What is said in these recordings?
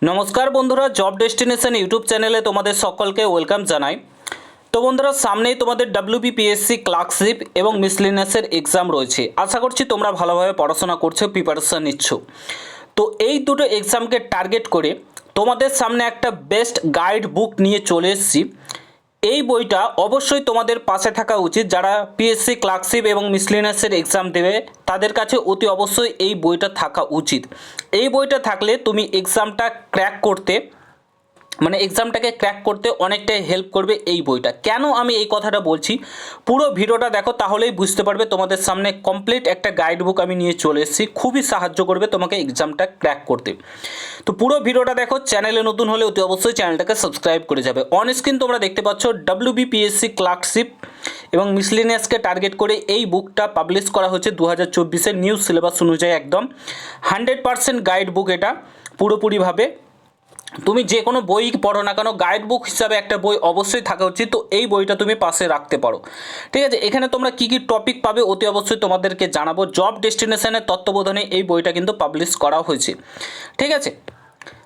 নমস্কার বন্ধুরা, job destination YouTube চ্যানেলে তোমাদের সকলকে ওয়েলকাম জানাই। তো বন্ধুরা, সামনেই তোমাদের WBPSC ক্লার্কশিপ এবং মিসলেনিয়াসের এক্সাম রয়েছে। আশা করছি তোমরা ভালোভাবে পড়াশোনা করছো, প্রিপারেশন নিচ্ছ। তো এই দুটো এক্সামকে টার্গেট করে তোমাদের সামনে একটা বেস্ট গাইড বুক নিয়ে চলে এসেছি। এই বইটা অবশ্যই তোমাদের পাশে থাকা উচিত। যারা পিএসসি ক্লার্কশিপ এবং মিসলেনিয়াসের এক্সাম দেবে তাদের কাছে অতি অবশ্যই এই বইটা থাকা উচিত। এই বইটা থাকলে তুমি এক্সামটাকে ক্র্যাক করতে অনেকটাই হেল্প করবে এই বইটা। কেন আমি এই কথাটা বলছি, পুরো ভিডিওটা দেখো, তাহলেই বুঝতে পারবে। তোমাদের সামনে কমপ্লিট একটা গাইড বুক আমি নিয়ে চলে এসেছি, খুবই সাহায্য করবে তোমাকে এক্সামটা ক্র্যাক করতে। তো পুরো ভিডিওটা দেখো। চ্যানেলে নতুন হলে অতি অবশ্যই চ্যানেলটাকে সাবস্ক্রাইব করে যাবে। অন স্ক্রিন তোমরা দেখতে পাচ্ছ WBPSC ক্লার্কশিপ এবং মিসলেনিয়াসকে টার্গেট করে এই বুকটা পাবলিশ করা হয়েছে 2024-এর নিউ সিলেবাস অনুযায়ী। একদম 100% গাইড বুক এটা পুরোপুরিভাবে। তুমি যে কোনো বই পড়ো না কেন, গাইড বুক হিসাবে একটা বই অবশ্যই থাকা উচিত। তো এই বইটা তুমি পাশে রাখতে পারো, ঠিক আছে। এখানে তোমরা কী কী টপিক পাবে অতি অবশ্যই তোমাদেরকে জানাবো। জব ডেস্টিনেশনের তত্ত্বাবধানে এই বইটা কিন্তু পাবলিশ করা হয়েছে, ঠিক আছে।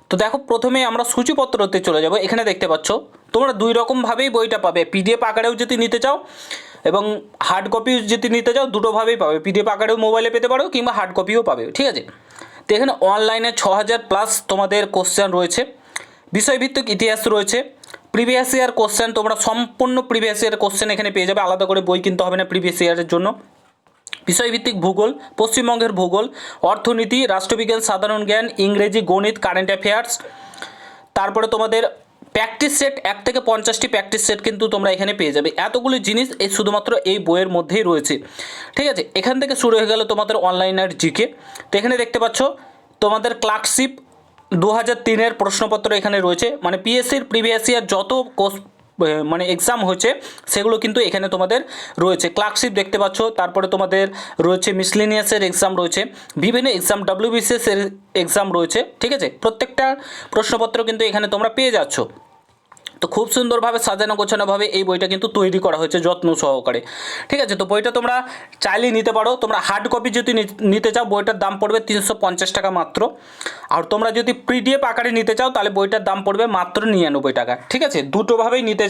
তো দেখো, প্রথমে আমরা সূচিপত্রতে চলে যাব। এখানে দেখতে পাচ্ছ তোমরা দুই রকমভাবেই বইটা পাবে। PDF আকারেও যদি নিতে চাও এবং হার্ড কপি যদি নিতে চাও, দুটোভাবেই পাবে। PDF আকারেও মোবাইলে পেতে পারো কিংবা হার্ড কপিও পাবে, ঠিক আছে। তো এখানে অনলাইনে 6000+ তোমাদের কোশ্চেন রয়েছে। বিষয়ভিত্তিক ইতিহাস রয়েছে, প্রিভিয়াস ইয়ার কোশ্চেন, তোমরা সম্পূর্ণ প্রিভিয়াস ইয়ার কোশ্চেন এখানে পেয়ে যাবে। আলাদা করে বই কিনতে হবে না প্রিভিয়াস ইয়ারের জন্য। বিষয়ভিত্তিক ভূগোল, পশ্চিমবঙ্গের ভূগোল, অর্থনীতি, রাষ্ট্রবিজ্ঞান, সাধারণ জ্ঞান, ইংরেজি, গণিত, কারেন্ট অ্যাফেয়ার্স। তারপরে তোমাদের প্র্যাকটিস সেট 1 থেকে 50টি প্র্যাকটিস সেট কিন্তু তোমরা এখানে পেয়ে যাবে। এতগুলো জিনিস এই শুধুমাত্র এই বইয়ের মধ্যেই রয়েছে, ঠিক আছে। এখান থেকে শুরু হয়ে গেল তোমাদের অনলাইনের জিকে। তো এখানে দেখতে পাচ্ছ তোমাদের ক্লার্কশিপ 2003-এর প্রশ্নপত্র এখানে রয়েছে। মানে পিএসসির প্রিভিয়াস ইয়ার যত এক্সাম হয়েছে সেগুলো কিন্তু এখানে তোমাদের রয়েছে। ক্লার্কশিপ দেখতে পাচ্ছ, তারপরে তোমাদের রয়েছে মিসলেনিয়াসের এক্সাম রয়েছে, বিভিন্ন এক্সাম, WBCS এর এক্সাম রয়েছে, ঠিক আছে। প্রত্যেকটা প্রশ্নপত্র কিন্তু এখানে তোমরা পেয়ে যাচ্ছ। তো খুব সুন্দরভাবে সাজানো গোছানোভাবে এই বইটা কিন্তু তৈরি করা হয়েছে যত্ন সহকারে, ঠিক আছে। তো বইটা তোমরা চাইলেই নিতে পারো। তোমরা হার্ড কপি যদি নিতে চাও, বইটার দাম পড়বে 350 টাকা মাত্র। আর তোমরা যদি PDF আকারে নিতে চাও তাহলে বইটার দাম পড়বে মাত্র 99 টাকা, ঠিক আছে। দুটোভাবেই নিতে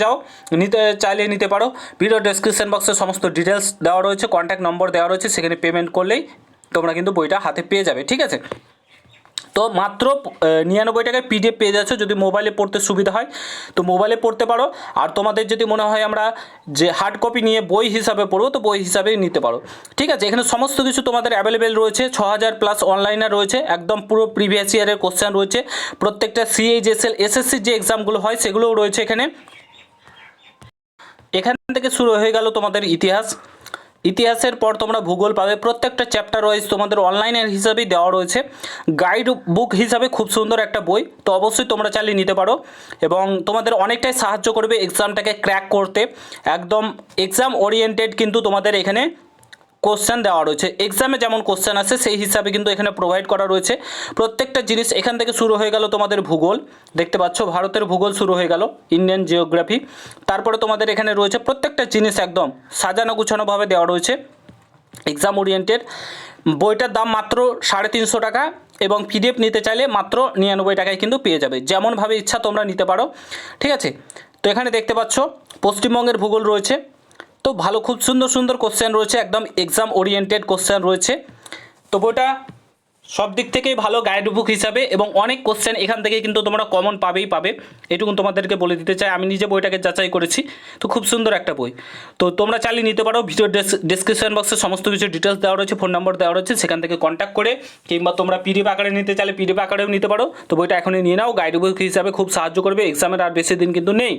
চাইলে নিতে পারো। ভিডিও ডেসক্রিপশন বক্সে সমস্ত ডিটেলস দেওয়া রয়েছে, কন্ট্যাক্ট নম্বর দেওয়া রয়েছে, সেখানে পেমেন্ট করলেই তোমরা কিন্তু বইটা হাতে পেয়ে যাবে, ঠিক আছে। তো মাত্র 99 টাকায় PDF পেয়ে যাচ্ছ। যদি মোবাইলে পড়তে সুবিধা হয় তো মোবাইলে পড়তে পারো। আর তোমাদের যদি মনে হয় আমরা যে হার্ড কপি নিয়ে বই হিসাবে পড়বো, তো বই হিসাবেই নিতে পারো, ঠিক আছে। এখানে সমস্ত কিছু তোমাদের অ্যাভেলেবেল রয়েছে। 6000+ অনলাইনে রয়েছে, একদম পুরো প্রিভিয়াস ইয়ারের কোশ্চেন রয়েছে। প্রত্যেকটা CHSL SSC যে এক্সামগুলো হয় সেগুলোও রয়েছে এখানে। এখান থেকে শুরু হয়ে গেল তোমাদের ইতিহাসের পর তোমরা ভূগোল পাবে। প্রত্যেকটা চ্যাপ্টার ওয়াইজ তোমাদের অনলাইনের হিসাবেই দেওয়া রয়েছে। গাইড বুক হিসাবে খুব সুন্দর একটা বই, তো অবশ্যই তোমরা চালিয়ে নিতে পারো এবং তোমাদের অনেকটাই সাহায্য করবে এক্সামটাকে ক্র্যাক করতে। একদম এক্সাম ওরিয়েন্টেড কিন্তু তোমাদের এখানে কোশ্চেন দেওয়া রয়েছে। এক্সামে যেমন কোশ্চেন আসে সেই হিসাবে কিন্তু এখানে প্রোভাইড করা রয়েছে প্রত্যেকটা জিনিস। এখান থেকে শুরু হয়ে গেল তোমাদের ভূগোল, দেখতে পাচ্ছ ভারতের ভূগোল শুরু হয়ে গেল, ইন্ডিয়ান জিওগ্রাফি। তারপরে তোমাদের এখানে রয়েছে প্রত্যেকটা জিনিস একদম সাজানো গুছানোভাবে দেওয়া রয়েছে, এক্সাম ওরিয়েন্টেড। বইটার দাম মাত্র 350 টাকা এবং PDF নিতে চাইলে মাত্র 99 টাকায় কিন্তু পেয়ে যাবে। যেমনভাবে ইচ্ছা তোমরা নিতে পারো, ঠিক আছে। তো এখানে দেখতে পাচ্ছ পশ্চিমবঙ্গের ভূগোল রয়েছে। তো ভালো, খুব সুন্দর সুন্দর কোশ্চেন রয়েছে, একদম এক্সাম ওরিয়েন্টেড কোশ্চেন রয়েছে। তো বইটা সব দিক থেকেই ভালো গাইড বুক হিসাবে, এবং অনেক কোশ্চেন এখান থেকে কিন্তু তোমরা কমন পাবে। এটুকু তোমাদেরকে বলে দিতে চাই, আমি নিজে বইটাকে যাচাই করেছি। তো খুব সুন্দর একটা বই, তো তোমরা চালিয়ে নিতে পারো। ভিডিও ডেসক্রিপশন বক্সে সমস্ত কিছু ডিটেলস দেওয়া রয়েছে, ফোন নম্বর দেওয়া রয়েছে, সেখান থেকে কন্ট্যাক্ট করে, কিংবা তোমরা PDF আকারে নিতে চাইলে PDF আকারেও নিতে পারো। তো বইটা এখনই নিয়ে নাও, গাইড বুক হিসাবে খুব সাহায্য করবে। এক্সামের আর বেশি দিন কিন্তু নেই।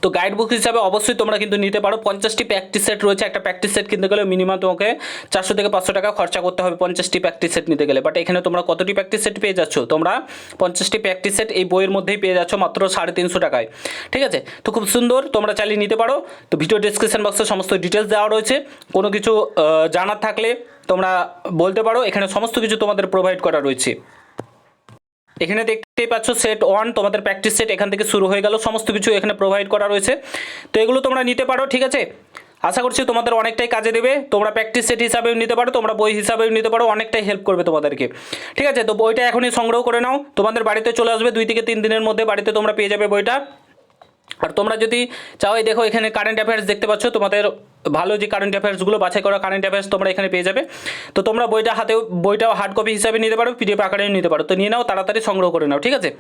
তো গাইড বুক হিসাবে অবশ্যই তোমরা কিন্তু নিতে পারো। 50টি প্র্যাকটিস সেট রয়েছে। একটা প্র্যাকটিস সেট কিনতে গেলে মিনিমাম তোমাকে 400 থেকে 500 টাকা খরচা করতে হবে 50টি প্র্যাকটিস সেট নিতে গেলে। বাট এখানে তোমরা কতটি প্র্যাকটিস সেট পেয়ে যাচ্ছ? তোমরা 50টি প্র্যাকটিস সেট এই বইয়ের মধ্যেই পেয়ে যাচ্ছ মাত্র 350 টাকায়, ঠিক আছে। তো খুব সুন্দর, তোমরা চালিয়ে নিতে পারো। তো ভিডিও ডেসক্রিপশন বক্সে সমস্ত ডিটেলস দেওয়া রয়েছে। কোনো কিছু জানার থাকলে তোমরা বলতে পারো, এখানে সমস্ত কিছু তোমাদের প্রোভাইড করা রয়েছে। এখানে দেখতেই পাচ্ছ সেট 1 তোমাদের প্র্যাকটিস সেট এখান থেকে শুরু হয়ে গেল, সমস্ত কিছু এখানে প্রোভাইড করা রয়েছে। তো এগুলো তোমরা নিতে পারো, ঠিক আছে। আশা করছি তোমাদের অনেকটাই কাজে দেবে। তোমরা প্র্যাকটিস সেট হিসাবেও নিতে পারো, তোমরা বই হিসাবেও নিতে পারো, অনেকটাই হেল্প করবে তোমাদেরকে। ঠিক আছে, তো বইটা এখনই সংগ্রহ করে নাও, তোমাদের বাড়িতে চলে আসবে 2 থেকে 3 দিনের মধ্যে, বাড়িতে তোমরা পেয়ে যাবে বইটা। আর তোমরা যদি চাও, এই দেখো এখানে কারেন্ট অ্যাফেয়ার্স দেখতে পাচ্ছ, তোমাদের ভালো যে কারেন্ট অ্যাফেয়ার্সগুলো বাছাই করা কারেন্ট অ্যাফেয়ার্স তোমরা এখানে পেয়ে যাবে। তো তোমরা বইটাও হার্ড কপি হিসাবে নিতে পারো, পিডিএফ আকারেও নিতে পারো, তো নিয়ে নাও, তাড়াতাড়ি সংগ্রহ করে নাও। ঠিক আছে।